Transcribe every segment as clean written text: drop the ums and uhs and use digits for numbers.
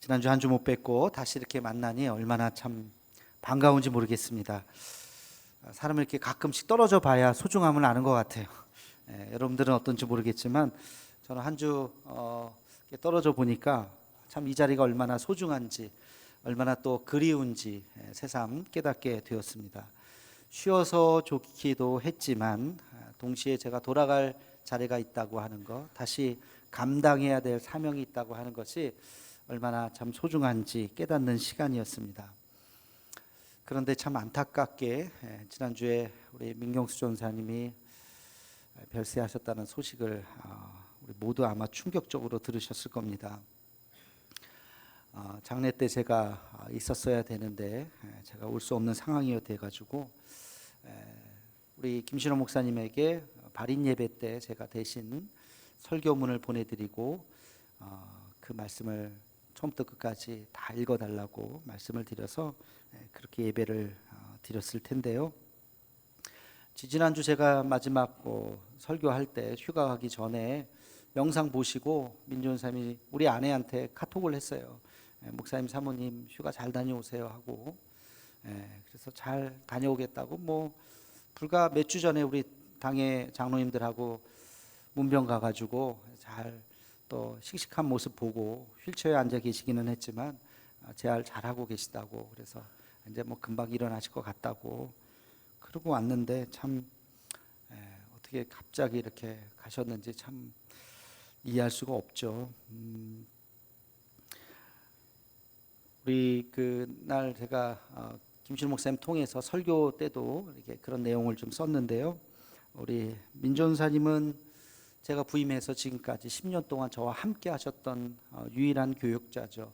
지난주 한 주 못 뵙고 다시 이렇게 만나니 얼마나 참 반가운지 모르겠습니다. 사람을 이렇게 가끔씩 떨어져 봐야 소중함을 아는 것 같아요. 여러분들은 어떤지 모르겠지만 저는 한 주 떨어져 보니까 참 이 자리가 얼마나 소중한지, 얼마나 또 그리운지 새삼 깨닫게 되었습니다. 쉬어서 좋기도 했지만 동시에 제가 돌아갈 자리가 있다고 하는 것, 다시 감당해야 될 사명이 있다고 하는 것이 얼마나 참 소중한지 깨닫는 시간이었습니다. 그런데 참 안타깝게 지난주에 우리 민경수 전사님이 별세하셨다는 소식을 우리 모두 아마 충격적으로 들으셨을 겁니다. 장례 때 제가 있었어야 되는데 제가 올 수 없는 상황이 돼가지고 우리 김신호 목사님에게 발인 예배 때 제가 대신 설교문을 보내드리고 그 말씀을 처음부터 끝까지 다 읽어달라고 말씀을 드려서 그렇게 예배를 드렸을 텐데요. 지난주 제가 마지막 설교할 때 휴가 가기 전에 영상 보시고 민전사님이 우리 아내한테 카톡을 했어요. 목사님 사모님 휴가 잘 다녀오세요 하고, 그래서 잘 다녀오겠다고 뭐 불과 몇 주 전에 우리 당의 장로님들하고 문병 가가지고 잘 또 씩씩한 모습 보고 휠체어에 앉아 계시기는 했지만 재활 잘하고 계시다고, 그래서 이제 뭐 금방 일어나실 것 같다고 그러고 왔는데 참 어떻게 갑자기 이렇게 가셨는지 참 이해할 수가 없죠. 우리 그날 제가 김신호 목사님 통해서 설교 때도 이렇게 그런 내용을 좀 썼는데요. 우리 민전사님은 제가 부임해서 지금까지 10년 동안 저와 함께 하셨던 유일한 교육자죠.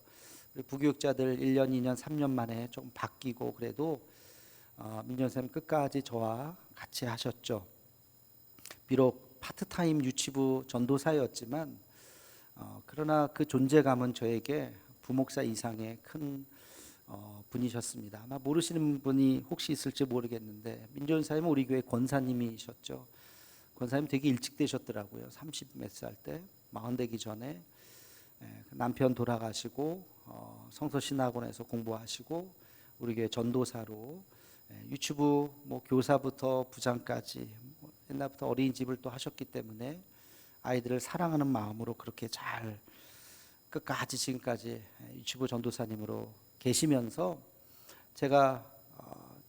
우리 부교육자들 1년, 2년, 3년 만에 좀 바뀌고 그래도 민전사님 끝까지 저와 같이 하셨죠. 비록 파트타임 유치부 전도사였지만 그러나 그 존재감은 저에게 부목사 이상의 큰 분이셨습니다. 아마 모르시는 분이 혹시 있을지 모르겠는데 민전사님은 우리 교회 권사님이셨죠. 권사님 되게 일찍 되셨더라고요. 30 몇 살 때, 40 되기 전에 남편 돌아가시고 성서신학원에서 공부하시고 우리 교회 전도사로 유치부 뭐 교사부터 부장까지 옛날부터 어린이집을 또 하셨기 때문에 아이들을 사랑하는 마음으로 그렇게 잘 끝까지 지금까지 유치부 전도사님으로 계시면서 제가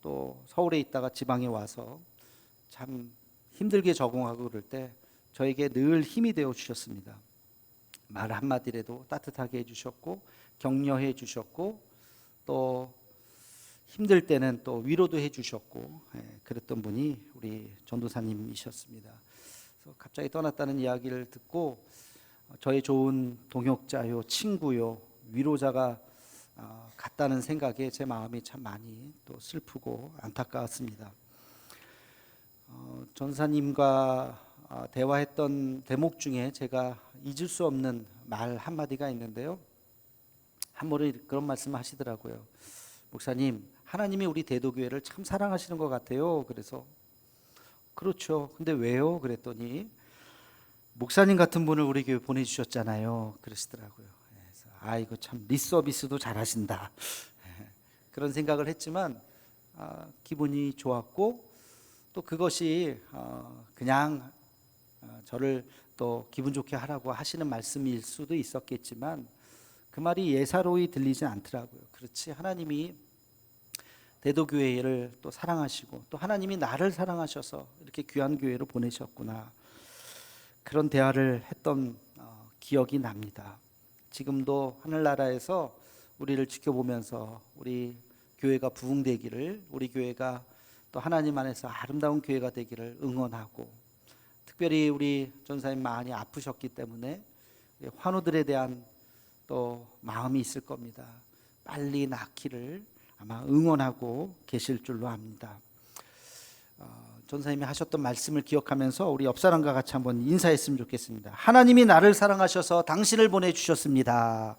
또 서울에 있다가 지방에 와서 참 힘들게 적응하고 그럴 때 저에게 늘 힘이 되어 주셨습니다. 말 한마디라도 따뜻하게 해주셨고 격려해 주셨고 또 힘들 때는 또 위로도 해주셨고 그랬던 분이 우리 전도사님이셨습니다. 그래서 갑자기 떠났다는 이야기를 듣고 저의 좋은 동역자요, 친구요, 위로자가 같다는 생각에 제 마음이 참 많이 또 슬프고 안타까웠습니다. 전사님과 대화했던 대목 중에 제가 잊을 수 없는 말 한마디가 있는데요. 한 번에 그런 말씀을 하시더라고요. 목사님, 하나님이 우리 대도교회를 참 사랑하시는 것 같아요. 그래서 그렇죠. 근데 왜요? 그랬더니 목사님 같은 분을 우리 교회 보내주셨잖아요. 그러시더라고요. 그래서 아이고 참 리서비스도 잘하신다. 그런 생각을 했지만 기분이 좋았고 또 그것이 그냥 저를 또 기분 좋게 하라고 하시는 말씀일 수도 있었겠지만 그 말이 예사로이 들리진 않더라고요. 그렇지, 하나님이 대도교회를 또 사랑하시고 또 하나님이 나를 사랑하셔서 이렇게 귀한 교회로 보내셨구나, 그런 대화를 했던 기억이 납니다. 지금도 하늘나라에서 우리를 지켜보면서 우리 교회가 부흥되기를, 우리 교회가 또 하나님 안에서 아름다운 교회가 되기를 응원하고, 특별히 우리 전사님 많이 아프셨기 때문에 환우들에 대한 또 마음이 있을 겁니다. 빨리 낫기를 아마 응원하고 계실 줄로 압니다. 전사님이 하셨던 말씀을 기억하면서 우리 옆 사람과 같이 한번 인사했으면 좋겠습니다. 하나님이 나를 사랑하셔서 당신을 보내주셨습니다.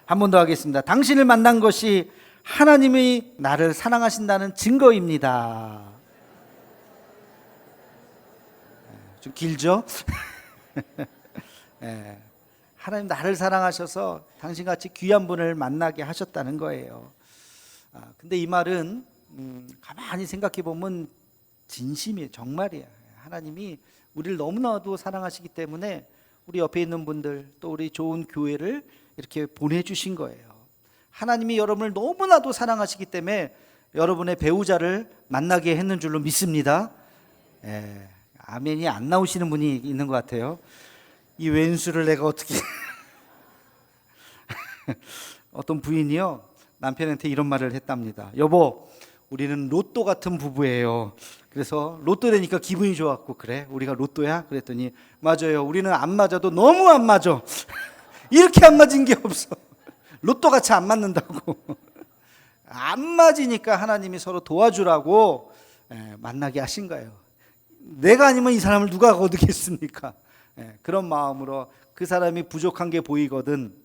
한 번 더 하겠습니다. 당신을 만난 것이 하나님이 나를 사랑하신다는 증거입니다. 좀 길죠? 하나님 나를 사랑하셔서 당신같이 귀한 분을 만나게 하셨다는 거예요. 근데 이 말은 가만히 생각해 보면 진심이에요. 정말이에요. 하나님이 우리를 너무나도 사랑하시기 때문에 우리 옆에 있는 분들 또 우리 좋은 교회를 이렇게 보내주신 거예요. 하나님이 여러분을 너무나도 사랑하시기 때문에 여러분의 배우자를 만나게 했는 줄로 믿습니다. 아멘이 안 나오시는 분이 있는 것 같아요. 이 왼수를 내가 어떻게 어떤 부인이요 남편한테 이런 말을 했답니다. 여보, 우리는 로또 같은 부부예요. 그래서 로또 되니까 기분이 좋았고, 그래 우리가 로또야? 그랬더니 맞아요, 우리는 안 맞아도 너무 안 맞아. 이렇게 안 맞은 게 없어. 로또같이 안 맞는다고. 안 맞으니까 하나님이 서로 도와주라고 만나게 하신 거예요. 내가 아니면 이 사람을 누가 거두겠습니까? 그런 마음으로 그 사람이 부족한 게 보이거든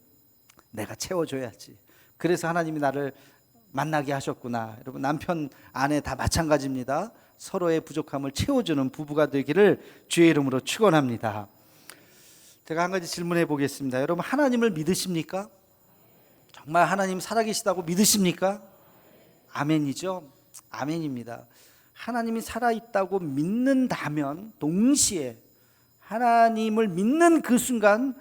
내가 채워줘야지. 그래서 하나님이 나를 만나게 하셨구나. 여러분, 남편 아내 다 마찬가지입니다. 서로의 부족함을 채워주는 부부가 되기를 주의 이름으로 축원합니다. 제가 한 가지 질문해 보겠습니다. 여러분, 하나님을 믿으십니까? 정말 하나님 살아계시다고 믿으십니까? 아멘이죠? 아멘입니다. 하나님이 살아있다고 믿는다면 동시에 하나님을 믿는 그 순간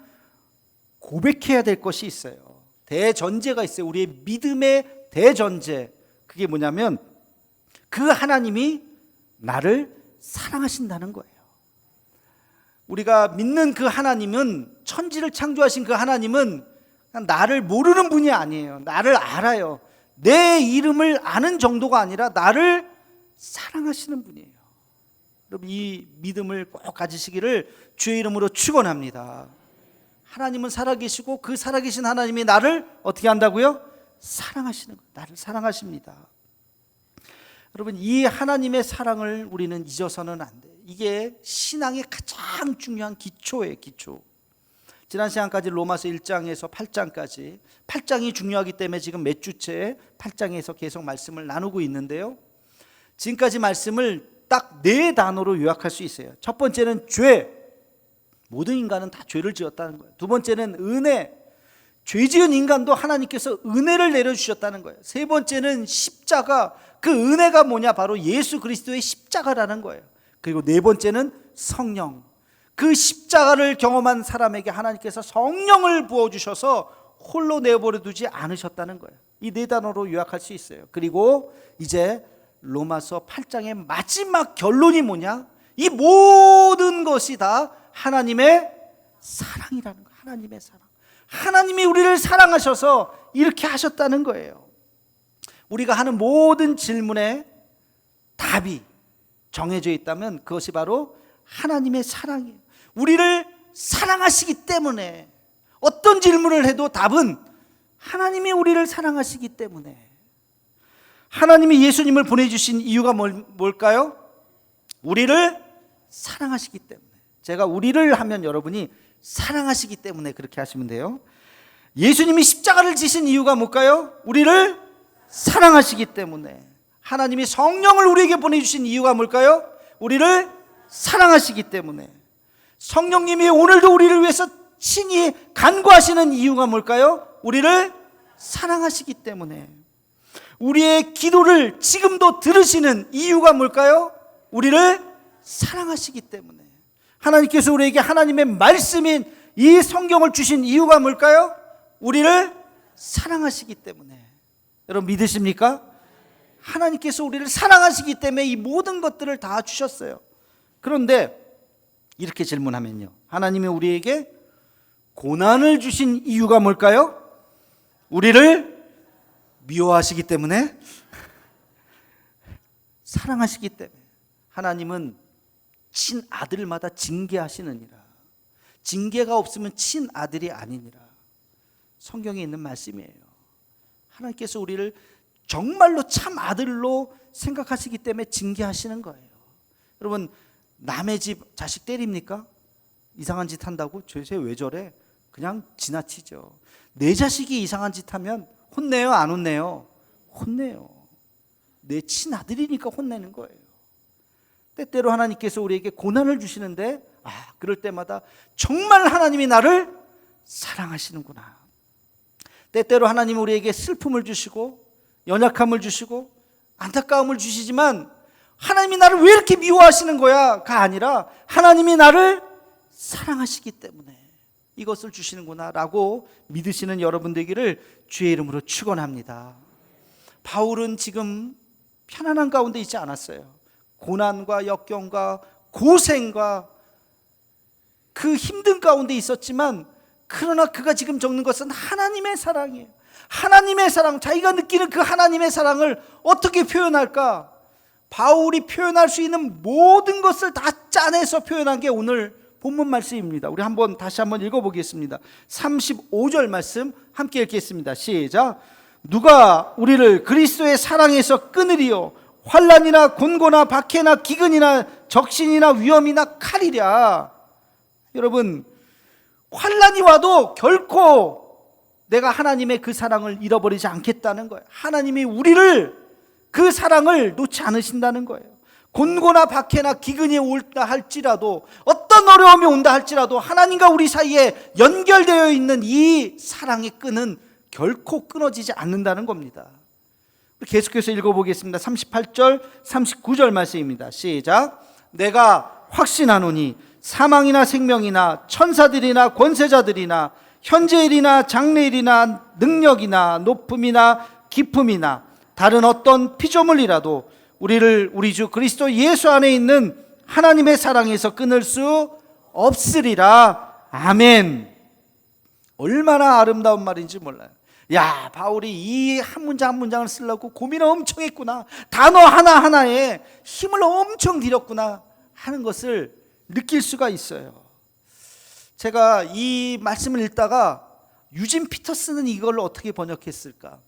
고백해야 될 것이 있어요. 대전제가 있어요. 우리의 믿음의 대전제. 그게 뭐냐면 그 하나님이 나를 사랑하신다는 거예요. 우리가 믿는 그 하나님은, 천지를 창조하신 그 하나님은 나를 모르는 분이 아니에요. 나를 알아요. 내 이름을 아는 정도가 아니라 나를 사랑하시는 분이에요. 여러분, 이 믿음을 꼭 가지시기를 주의 이름으로 축원합니다. 하나님은 살아계시고 그 살아계신 하나님이 나를 어떻게 한다고요? 사랑하시는 거예요. 나를 사랑하십니다. 여러분, 이 하나님의 사랑을 우리는 잊어서는 안 돼요. 이게 신앙의 가장 중요한 기초예요. 기초. 지난 시간까지 로마서 1장에서 8장까지 8장이 중요하기 때문에 지금 몇 주째 8장에서 계속 말씀을 나누고 있는데요, 지금까지 말씀을 딱 4단어로 요약할 수 있어요. 첫 번째는 죄. 모든 인간은 다 죄를 지었다는 거예요. 두 번째는 은혜. 죄 지은 인간도 하나님께서 은혜를 내려주셨다는 거예요. 세 번째는 십자가. 그 은혜가 뭐냐? 바로 예수 그리스도의 십자가라는 거예요. 그리고 네 번째는 성령. 그 십자가를 경험한 사람에게 하나님께서 성령을 부어주셔서 홀로 내버려 두지 않으셨다는 거예요. 이 4단어로 요약할 수 있어요. 그리고 이제 로마서 8장의 마지막 결론이 뭐냐? 이 모든 것이 다 하나님의 사랑이라는 거예요. 하나님의 사랑. 하나님이 우리를 사랑하셔서 이렇게 하셨다는 거예요. 우리가 하는 모든 질문에 답이 정해져 있다면 그것이 바로 하나님의 사랑이에요. 우리를 사랑하시기 때문에 어떤 질문을 해도 답은 하나님이 우리를 사랑하시기 때문에. 하나님이 예수님을 보내주신 이유가 뭘까요? 우리를 사랑하시기 때문에. 제가 우리를 하면 여러분이 사랑하시기 때문에 그렇게 하시면 돼요. 예수님이 십자가를 지신 이유가 뭘까요? 우리를 사랑하시기 때문에. 하나님이 성령을 우리에게 보내주신 이유가 뭘까요? 우리를 사랑하시기 때문에. 성령님이 오늘도 우리를 위해서 친히 간구하시는 이유가 뭘까요? 우리를 사랑하시기 때문에. 우리의 기도를 지금도 들으시는 이유가 뭘까요? 우리를 사랑하시기 때문에. 하나님께서 우리에게 하나님의 말씀인 이 성경을 주신 이유가 뭘까요? 우리를 사랑하시기 때문에. 여러분, 믿으십니까? 하나님께서 우리를 사랑하시기 때문에 이 모든 것들을 다 주셨어요. 그런데 이렇게 질문하면요, 하나님이 우리에게 고난을 주신 이유가 뭘까요? 우리를 미워하시기 때문에? 사랑하시기 때문에. 하나님은 친아들마다 징계하시느니라. 징계가 없으면 친아들이 아니니라. 성경에 있는 말씀이에요. 하나님께서 우리를 정말로 참 아들로 생각하시기 때문에 징계하시는 거예요. 여러분, 남의 집 자식 때립니까? 이상한 짓 한다고? 쟤 왜 저래? 그냥 지나치죠. 내 자식이 이상한 짓 하면 혼내요? 안 혼내요? 혼내요. 내 친아들이니까 혼내는 거예요. 때때로 하나님께서 우리에게 고난을 주시는데, 그럴 때마다 정말 하나님이 나를 사랑하시는구나. 때때로 하나님은 우리에게 슬픔을 주시고 연약함을 주시고 안타까움을 주시지만 하나님이 나를 왜 이렇게 미워하시는 거야?가 아니라 하나님이 나를 사랑하시기 때문에 이것을 주시는구나 라고 믿으시는 여러분 되기를 주의 이름으로 축원합니다. 바울은 지금 편안한 가운데 있지 않았어요. 고난과 역경과 고생과 그 힘든 가운데 있었지만, 그러나 그가 지금 적는 것은 하나님의 사랑이에요. 하나님의 사랑, 자기가 느끼는 그 하나님의 사랑을 어떻게 표현할까? 바울이 표현할 수 있는 모든 것을 다 짜내서 표현한 게 오늘 본문 말씀입니다. 우리 다시 한번 읽어보겠습니다. 35절 말씀 함께 읽겠습니다. 시작. 누가 우리를 그리스도의 사랑에서 끊으리요? 환난이나 곤고나 박해나 기근이나 적신이나 위험이나 칼이랴. 여러분, 환난이 와도 결코 내가 하나님의 그 사랑을 잃어버리지 않겠다는 거예요. 하나님이 우리를 그 사랑을 놓지 않으신다는 거예요. 곤고나 박해나 기근이 올다 할지라도, 어떤 어려움이 온다 할지라도 하나님과 우리 사이에 연결되어 있는 이 사랑의 끈은 결코 끊어지지 않는다는 겁니다. 계속해서 읽어보겠습니다. 38절 39절 말씀입니다. 시작. 내가 확신하노니 사망이나 생명이나 천사들이나 권세자들이나 현재일이나 장래일이나 능력이나 높음이나 깊음이나 다른 어떤 피조물이라도 우리를 우리 주 그리스도 예수 안에 있는 하나님의 사랑에서 끊을 수 없으리라. 아멘. 얼마나 아름다운 말인지 몰라요. 야, 바울이 이 한 문장 한 문장을 쓰려고 고민을 엄청 했구나, 단어 하나하나에 힘을 엄청 들였구나 하는 것을 느낄 수가 있어요. 제가 이 말씀을 읽다가 유진 피터슨은 이걸 어떻게 번역했을까?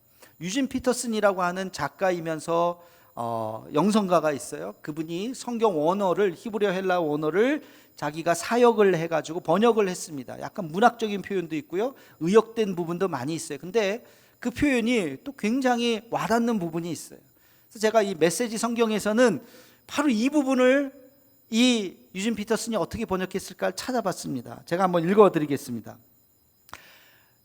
유진 피터슨이라고 하는 작가이면서 영성가가 있어요. 그분이 성경 원어를, 히브리어 헬라 원어를 자기가 사역을 해가지고 번역을 했습니다. 약간 문학적인 표현도 있고요, 의역된 부분도 많이 있어요. 근데 그 표현이 또 굉장히 와닿는 부분이 있어요. 그래서 제가 이 메시지 성경에서는 바로 이 부분을 이 유진 피터슨이 어떻게 번역했을까를 찾아봤습니다. 제가 한번 읽어드리겠습니다.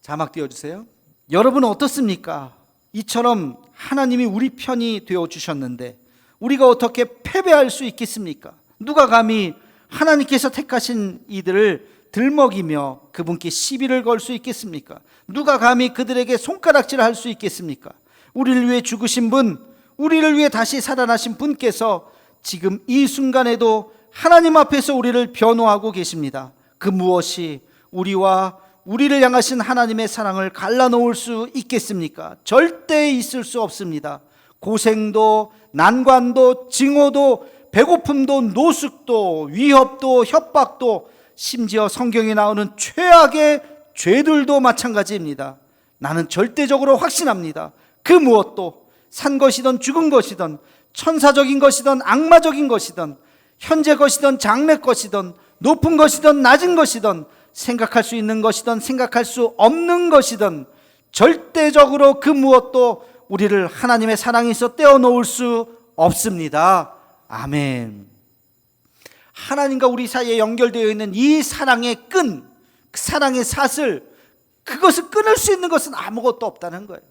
자막 띄워주세요. 여러분은 어떻습니까? 이처럼 하나님이 우리 편이 되어주셨는데 우리가 어떻게 패배할 수 있겠습니까? 누가 감히 하나님께서 택하신 이들을 들먹이며 그분께 시비를 걸 수 있겠습니까? 누가 감히 그들에게 손가락질을 할 수 있겠습니까? 우리를 위해 죽으신 분, 우리를 위해 다시 살아나신 분께서 지금 이 순간에도 하나님 앞에서 우리를 변호하고 계십니다. 그 무엇이 우리와 우리를 향하신 하나님의 사랑을 갈라놓을 수 있겠습니까? 절대 있을 수 없습니다. 고생도 난관도 징후도 배고픔도 노숙도 위협도 협박도 심지어 성경에 나오는 최악의 죄들도 마찬가지입니다. 나는 절대적으로 확신합니다. 그 무엇도 산 것이든 죽은 것이든 천사적인 것이든 악마적인 것이든 현재 것이든 장래 것이든 높은 것이든 낮은 것이든 생각할 수 있는 것이든 생각할 수 없는 것이든 절대적으로 그 무엇도 우리를 하나님의 사랑에서 떼어놓을 수 없습니다. 아멘. 하나님과 우리 사이에 연결되어 있는 이 사랑의 끈, 그 사랑의 사슬, 그것을 끊을 수 있는 것은 아무것도 없다는 거예요.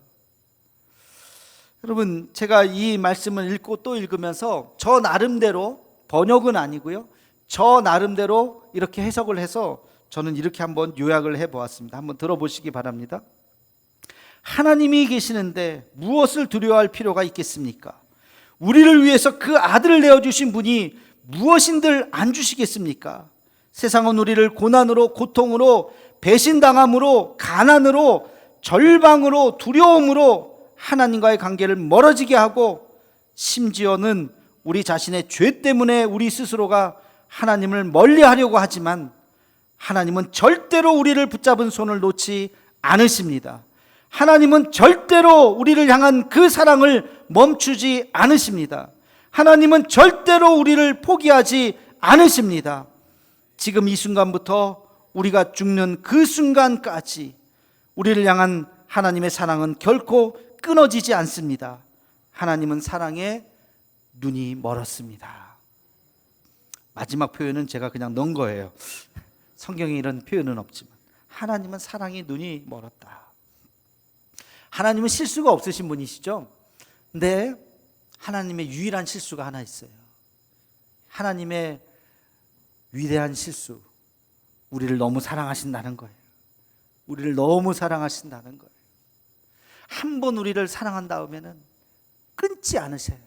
여러분, 제가 이 말씀을 읽고 또 읽으면서 저 나름대로, 번역은 아니고요, 저 나름대로 이렇게 해석을 해서 저는 이렇게 한번 요약을 해보았습니다. 한번 들어보시기 바랍니다. 하나님이 계시는데 무엇을 두려워할 필요가 있겠습니까? 우리를 위해서 그 아들을 내어주신 분이 무엇인들 안 주시겠습니까? 세상은 우리를 고난으로, 고통으로, 배신당함으로, 가난으로, 절방으로, 두려움으로 하나님과의 관계를 멀어지게 하고, 심지어는 우리 자신의 죄 때문에 우리 스스로가 하나님을 멀리하려고 하지만 하나님은 절대로 우리를 붙잡은 손을 놓지 않으십니다. 하나님은 절대로 우리를 향한 그 사랑을 멈추지 않으십니다. 하나님은 절대로 우리를 포기하지 않으십니다. 지금 이 순간부터 우리가 죽는 그 순간까지 우리를 향한 하나님의 사랑은 결코 끊어지지 않습니다. 하나님은 사랑에 눈이 멀었습니다. 마지막 표현은 제가 그냥 넣은 거예요. 성경에 이런 표현은 없지만 하나님은 사랑이 눈이 멀었다. 하나님은 실수가 없으신 분이시죠. 근데 하나님의 유일한 실수가 하나 있어요. 하나님의 위대한 실수, 우리를 너무 사랑하신다는 거예요. 우리를 너무 사랑하신다는 거예요. 한 번 우리를 사랑한 다음에는 끊지 않으세요.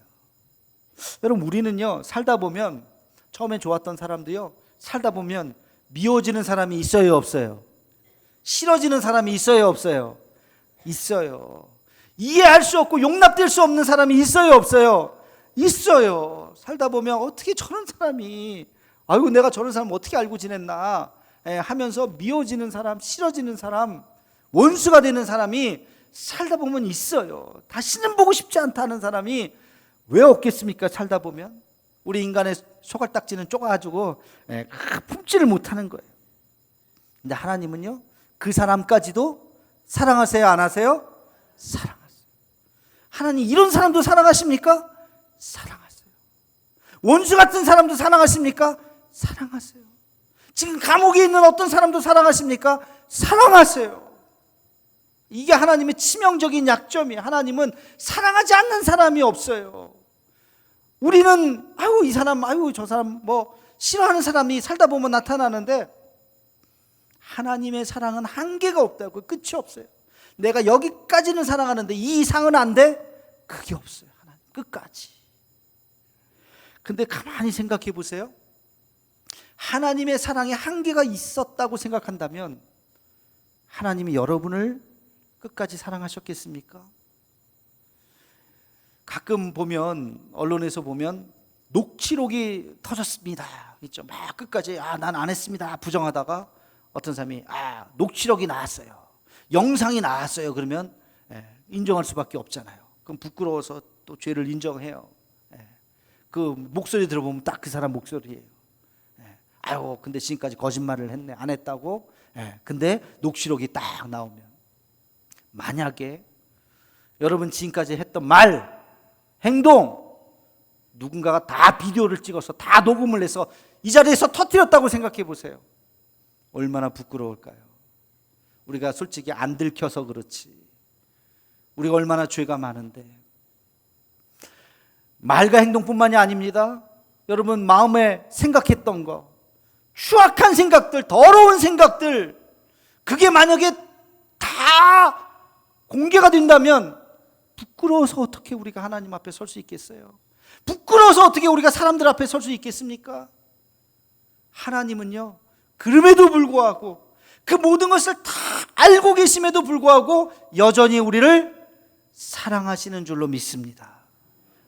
여러분, 우리는요, 살다 보면, 처음엔 좋았던 사람도요, 살다 보면 미워지는 사람이 있어요, 없어요? 싫어지는 사람이 있어요, 없어요? 있어요. 이해할 수 없고 용납될 수 없는 사람이 있어요, 없어요? 있어요. 살다 보면 어떻게 저런 사람이, 아이고 내가 저런 사람 어떻게 알고 지냈나 하면서 미워지는 사람, 싫어지는 사람, 원수가 되는 사람이 살다 보면 있어요. 다시는 보고 싶지 않다는 사람이 왜 없겠습니까? 살다 보면 우리 인간의 소갈딱지는 좁아가지고 품지를 못하는 거예요. 근데 하나님은요, 그 사람까지도 사랑하세요, 안 하세요? 사랑하세요. 하나님 이런 사람도 사랑하십니까? 사랑하세요. 원수 같은 사람도 사랑하십니까? 사랑하세요. 지금 감옥에 있는 어떤 사람도 사랑하십니까? 사랑하세요. 이게 하나님의 치명적인 약점이에요. 하나님은 사랑하지 않는 사람이 없어요. 우리는 아유 이 사람, 아유 저 사람, 뭐 싫어하는 사람이 살다 보면 나타나는데, 하나님의 사랑은 한계가 없다고, 끝이 없어요. 내가 여기까지는 사랑하는데 이 이상은 안 돼? 그게 없어요. 하나님 끝까지. 근데 가만히 생각해 보세요. 하나님의 사랑에 한계가 있었다고 생각한다면 하나님이 여러분을 끝까지 사랑하셨겠습니까? 가끔 보면, 언론에서 보면 녹취록이 터졌습니다 있죠. 막 끝까지 난 안 했습니다 부정하다가 어떤 사람이 녹취록이 나왔어요, 영상이 나왔어요, 그러면 인정할 수밖에 없잖아요. 그럼 부끄러워서 또 죄를 인정해요. 그 목소리 들어보면 딱 그 사람 목소리예요. 아유 근데 지금까지 거짓말을 했네, 안 했다고. 근데 녹취록이 딱 나오면, 만약에 여러분 지금까지 했던 말, 행동, 누군가가 다 비디오를 찍어서 다 녹음을 해서 이 자리에서 터뜨렸다고 생각해 보세요. 얼마나 부끄러울까요? 우리가 솔직히 안 들켜서 그렇지, 우리가 얼마나 죄가 많은데. 말과 행동뿐만이 아닙니다. 여러분 마음에 생각했던 거, 추악한 생각들, 더러운 생각들, 그게 만약에 다 공개가 된다면 부끄러워서 어떻게 우리가 하나님 앞에 설 수 있겠어요? 부끄러워서 어떻게 우리가 사람들 앞에 설 수 있겠습니까? 하나님은요, 그럼에도 불구하고, 그 모든 것을 다 알고 계심에도 불구하고 여전히 우리를 사랑하시는 줄로 믿습니다.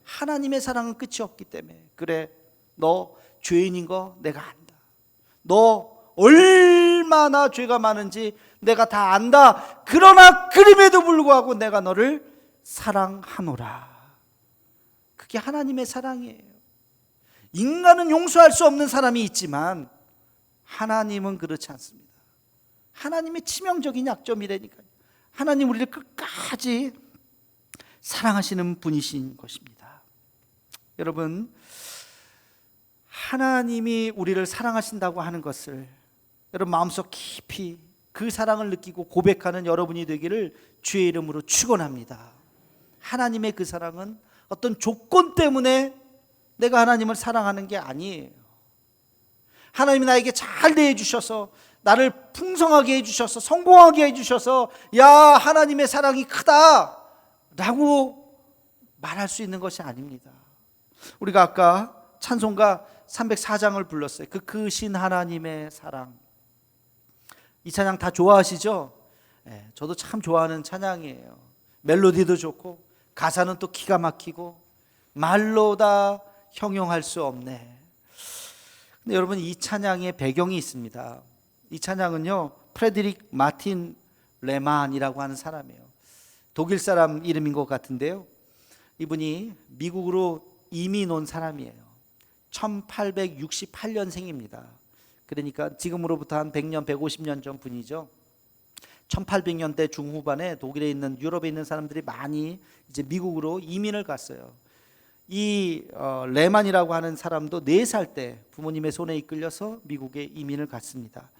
하나님의 사랑은 끝이 없기 때문에, 그래 너 죄인인 거 내가 안다, 너 얼마나 죄가 많은지 내가 다 안다, 그러나 그럼에도 불구하고 내가 너를 사랑하노라. 그게 하나님의 사랑이에요. 인간은 용서할 수 없는 사람이 있지만 하나님은 그렇지 않습니다. 하나님의 치명적인 약점이라니까요. 하나님 우리를 끝까지 사랑하시는 분이신 것입니다. 여러분, 하나님이 우리를 사랑하신다고 하는 것을 여러분 마음속 깊이 그 사랑을 느끼고 고백하는 여러분이 되기를 주의 이름으로 축원합니다. 하나님의 그 사랑은 어떤 조건 때문에 내가 하나님을 사랑하는 게 아니에요. 하나님이 나에게 잘 대해주셔서, 나를 풍성하게 해주셔서, 성공하게 해주셔서 야 하나님의 사랑이 크다 라고 말할 수 있는 것이 아닙니다. 우리가 아까 찬송가 304장을 불렀어요. 그 크신 하나님의 사랑. 이 찬양 다 좋아하시죠? 저도 참 좋아하는 찬양이에요. 멜로디도 좋고 가사는 또 기가 막히고 말로 다 형용할 수 없네. 근데 여러분, 이 찬양의 배경이 있습니다. 이 찬양은요, 프레드릭 마틴 레만이라고 하는 사람이에요. 독일 사람 이름인 것 같은데요, 이분이 미국으로 이민 온 사람이에요. 1868년생입니다. 그러니까 지금으로부터 한 100년, 150년 전 분이죠. 1800년대 중후반에 독일에 있는, 유럽에 있는 사람들이 많이 이제 미국으로 이민을 갔어요. 이 레만이라고 하는 사람도 4살 때 부모님의 손에 이끌려서 미국에 이민을 갔습니다.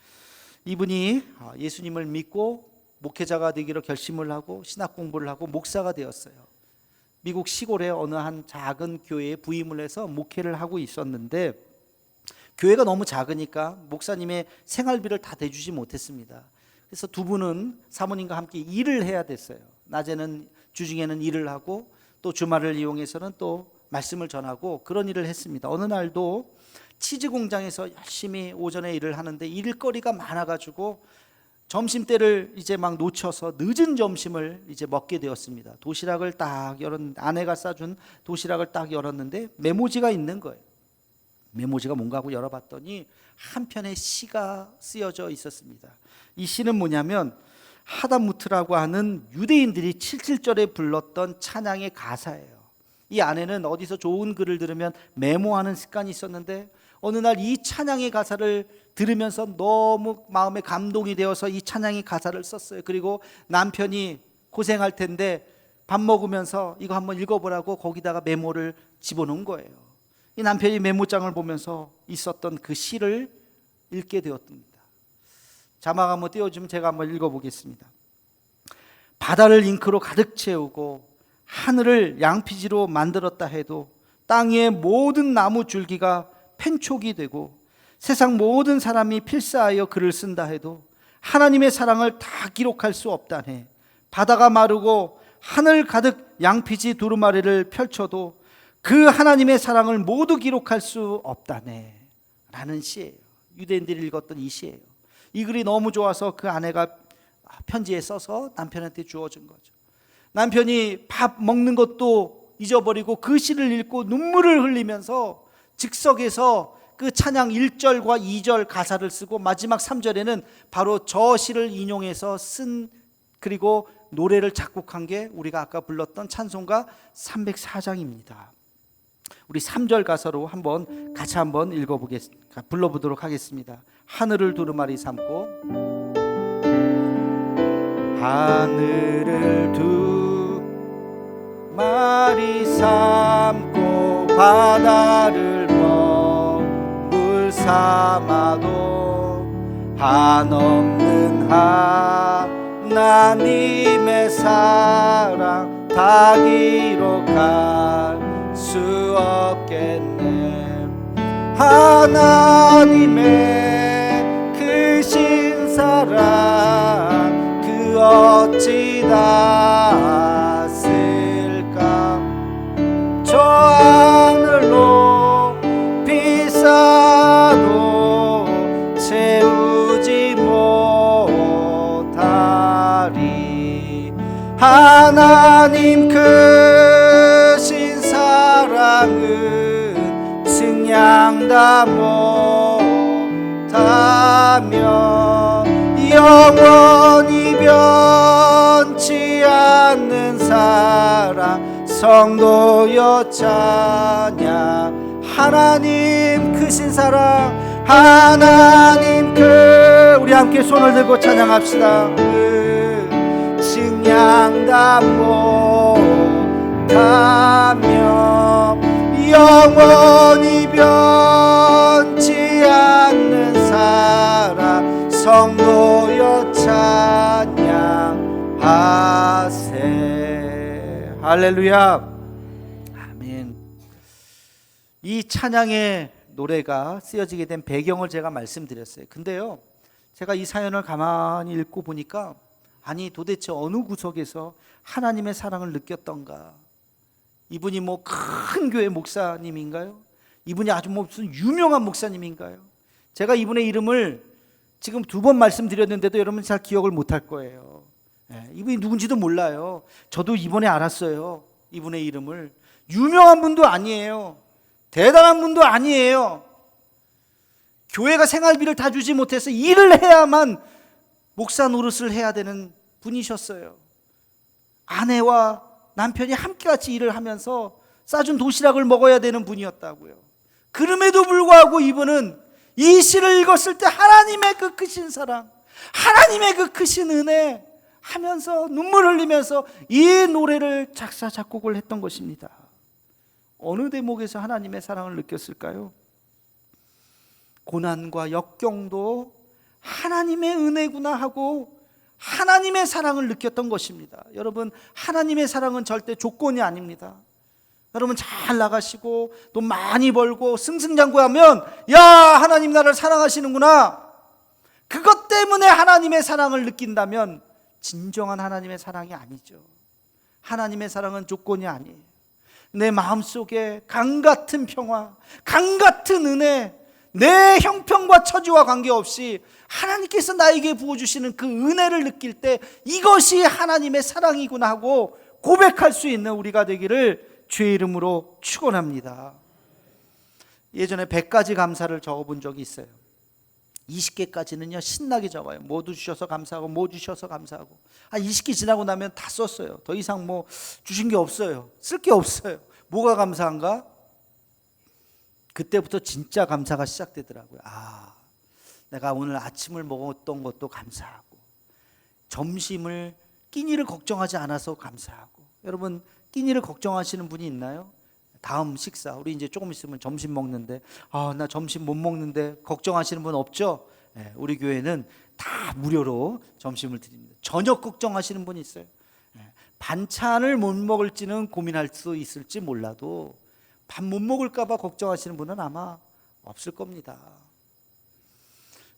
이분이 예수님을 믿고 목회자가 되기로 결심을 하고 신학 공부를 하고 목사가 되었어요. 미국 시골의 어느 한 작은 교회에 부임을 해서 목회를 하고 있었는데, 교회가 너무 작으니까 목사님의 생활비를 다 대주지 못했습니다. 그래서 두 분은 사모님과 함께 일을 해야 됐어요. 낮에는, 주중에는 일을 하고 또 주말을 이용해서는 또 말씀을 전하고 그런 일을 했습니다. 어느 날도 치즈 공장에서 열심히 오전에 일을 하는데 일거리가 많아가지고 점심때를 이제 막 놓쳐서 늦은 점심을 이제 먹게 되었습니다. 도시락을 딱 아내가 싸준 도시락을 딱 열었는데 메모지가 있는 거예요. 메모지가 뭔가 하고 열어봤더니 한 편의 시가 쓰여져 있었습니다. 이 시는 뭐냐면 하다무트라고 하는 유대인들이 77절에 불렀던 찬양의 가사예요. 이 안에는 어디서 좋은 글을 들으면 메모하는 습관이 있었는데, 어느 날 이 찬양의 가사를 들으면서 너무 마음에 감동이 되어서 이 찬양의 가사를 썼어요. 그리고 남편이 고생할 텐데 밥 먹으면서 이거 한번 읽어보라고 거기다가 메모를 집어넣은 거예요. 이 남편이 메모장을 보면서 있었던 그 시를 읽게 되었습니다. 자막 한번 띄워주면 제가 한번 읽어보겠습니다. 바다를 잉크로 가득 채우고 하늘을 양피지로 만들었다 해도 땅 위의 모든 나무 줄기가 펜촉이 되고 세상 모든 사람이 필사하여 글을 쓴다 해도 하나님의 사랑을 다 기록할 수 없다네. 바다가 마르고 하늘 가득 양피지 두루마리를 펼쳐도 그 하나님의 사랑을 모두 기록할 수 없다네 라는 시예요. 유대인들이 읽었던 이 시예요. 이 글이 너무 좋아서 그 아내가 편지에 써서 남편한테 주어준 거죠. 남편이 밥 먹는 것도 잊어버리고 그 시를 읽고 눈물을 흘리면서 즉석에서 그 찬양 1절과 2절 가사를 쓰고 마지막 3절에는 바로 저 시를 인용해서 쓴, 그리고 노래를 작곡한 게 우리가 아까 불렀던 찬송가 304장입니다. 우리 3절 가사로 같이 한번 불러보도록 하겠습니다. 하늘을 두루마리 삼고, 하늘을 두루마리 삼고 바다를 먹물 삼아도 한없는 하나님의 사랑 다 기록할 수 없겠네. 하나님의 크신 사랑 그 어찌 닿았을까. 저 하늘로 비싸도 채우지 못하리. 하나님 크신 사랑은 증량 다 못하며 영원히 변치 않는 사랑 성도여 찬양. 하나님 크신 사랑, 하나님 우리 함께 손을 들고 찬양합시다. 증량 다 못하며 영원히 변치 않는 사랑 성도여 찬양하세. 할렐루야. 아멘. 이 찬양의 노래가 쓰여지게 된 배경을 제가 말씀드렸어요. 근데요, 제가 이 사연을 가만히 읽고 보니까, 아니 도대체 어느 구석에서 하나님의 사랑을 느꼈던가. 이분이 뭐 큰 교회 목사님인가요? 이분이 아주 무슨 유명한 목사님인가요? 제가 이분의 이름을 지금 2번 말씀드렸는데도 여러분 잘 기억을 못할 거예요. 이분이 누군지도 몰라요. 저도 이번에 알았어요. 이분의 이름을. 유명한 분도 아니에요. 대단한 분도 아니에요. 교회가 생활비를 다 주지 못해서 일을 해야만 목사 노릇을 해야 되는 분이셨어요. 아내와 남편이 함께 같이 일을 하면서 싸준 도시락을 먹어야 되는 분이었다고요. 그럼에도 불구하고 이분은 이 시를 읽었을 때 하나님의 그 크신 사랑, 하나님의 그 크신 은혜 하면서 눈물 흘리면서 이 노래를 작사 작곡을 했던 것입니다. 어느 대목에서 하나님의 사랑을 느꼈을까요? 고난과 역경도 하나님의 은혜구나 하고 하나님의 사랑을 느꼈던 것입니다. 여러분, 하나님의 사랑은 절대 조건이 아닙니다. 여러분, 잘 나가시고 돈 많이 벌고 승승장구하면 야, 하나님 나를 사랑하시는구나, 그것 때문에 하나님의 사랑을 느낀다면 진정한 하나님의 사랑이 아니죠. 하나님의 사랑은 조건이 아니에요. 내 마음속에 강같은 평화, 강같은 은혜, 내 형편과 처지와 관계없이 하나님께서 나에게 부어주시는 그 은혜를 느낄 때 이것이 하나님의 사랑이구나 하고 고백할 수 있는 우리가 되기를 주의 이름으로 축원합니다. 예전에 100가지 감사를 적어본 적이 있어요. 20개까지는요 신나게 적어요. 모두 주셔서 감사하고, 뭐 주셔서 감사하고. 20개 지나고 나면 다 썼어요. 더 이상 뭐 주신 게 없어요. 쓸 게 없어요. 뭐가 감사한가? 그때부터 진짜 감사가 시작되더라고요. 내가 오늘 아침을 먹었던 것도 감사하고, 점심을 끼니를 걱정하지 않아서 감사하고. 여러분, 끼니를 걱정하시는 분이 있나요? 다음 식사, 우리 이제 조금 있으면 점심 먹는데 나 점심 못 먹는데 걱정하시는 분 없죠? 우리 교회는 다 무료로 점심을 드립니다. 저녁 걱정하시는 분이 있어요. 반찬을 못 먹을지는 고민할 수 있을지 몰라도 밥 못 먹을까 봐 걱정하시는 분은 아마 없을 겁니다.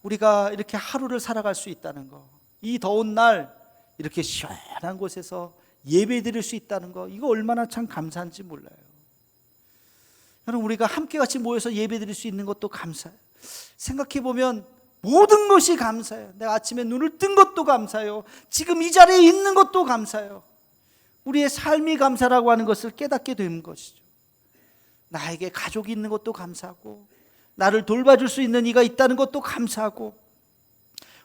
우리가 이렇게 하루를 살아갈 수 있다는 거, 이 더운 날 이렇게 시원한 곳에서 예배 드릴 수 있다는 거, 이거 얼마나 참 감사한지 몰라요. 여러분, 우리가 함께 같이 모여서 예배 드릴 수 있는 것도 감사해요. 생각해 보면 모든 것이 감사해요. 내가 아침에 눈을 뜬 것도 감사해요. 지금 이 자리에 있는 것도 감사해요. 우리의 삶이 감사라고 하는 것을 깨닫게 된 것이죠. 나에게 가족이 있는 것도 감사하고, 나를 돌봐줄 수 있는 이가 있다는 것도 감사하고,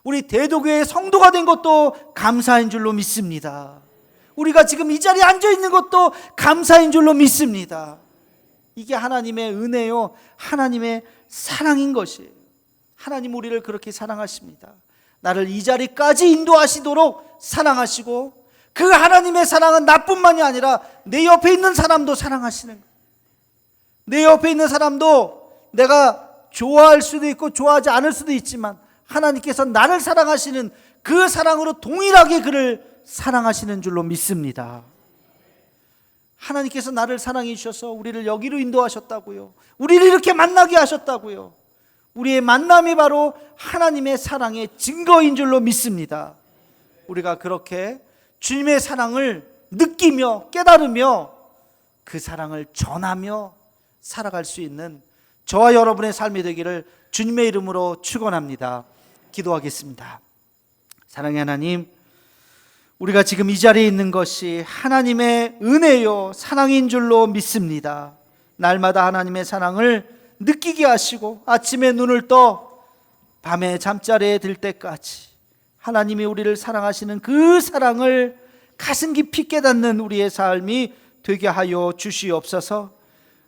우리 대도교의 성도가 된 것도 감사인 줄로 믿습니다. 우리가 지금 이 자리에 앉아 있는 것도 감사인 줄로 믿습니다. 이게 하나님의 은혜요, 하나님의 사랑인 것이에요. 하나님 우리를 그렇게 사랑하십니다. 나를 이 자리까지 인도하시도록 사랑하시고, 그 하나님의 사랑은 나뿐만이 아니라 내 옆에 있는 사람도 사랑하시는 거예요. 내 옆에 있는 사람도 내가 좋아할 수도 있고 좋아하지 않을 수도 있지만 하나님께서 나를 사랑하시는 그 사랑으로 동일하게 그를 사랑하시는 줄로 믿습니다. 하나님께서 나를 사랑해 주셔서 우리를 여기로 인도하셨다고요. 우리를 이렇게 만나게 하셨다고요. 우리의 만남이 바로 하나님의 사랑의 증거인 줄로 믿습니다. 우리가 그렇게 주님의 사랑을 느끼며 깨달으며 그 사랑을 전하며 살아갈 수 있는 저와 여러분의 삶이 되기를 주님의 이름으로 축원합니다. 기도하겠습니다. 사랑의 하나님, 우리가 지금 이 자리에 있는 것이 하나님의 은혜요 사랑인 줄로 믿습니다. 날마다 하나님의 사랑을 느끼게 하시고 아침에 눈을 떠 밤에 잠자리에 들 때까지 하나님이 우리를 사랑하시는 그 사랑을 가슴 깊이 깨닫는 우리의 삶이 되게 하여 주시옵소서.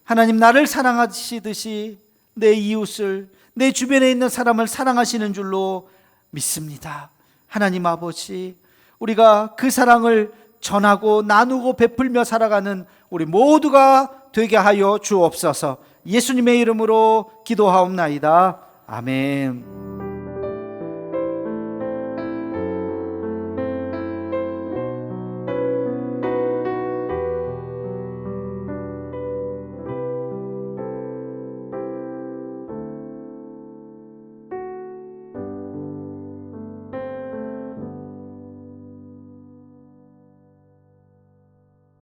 하나님, 나를 사랑하시듯이 내 이웃을, 내 주변에 있는 사람을 사랑하시는 줄로 믿습니다. 하나님 아버지, 우리가 그 사랑을 전하고 나누고 베풀며 살아가는 우리 모두가 되게 하여 주옵소서. 예수님의 이름으로 기도하옵나이다. 아멘.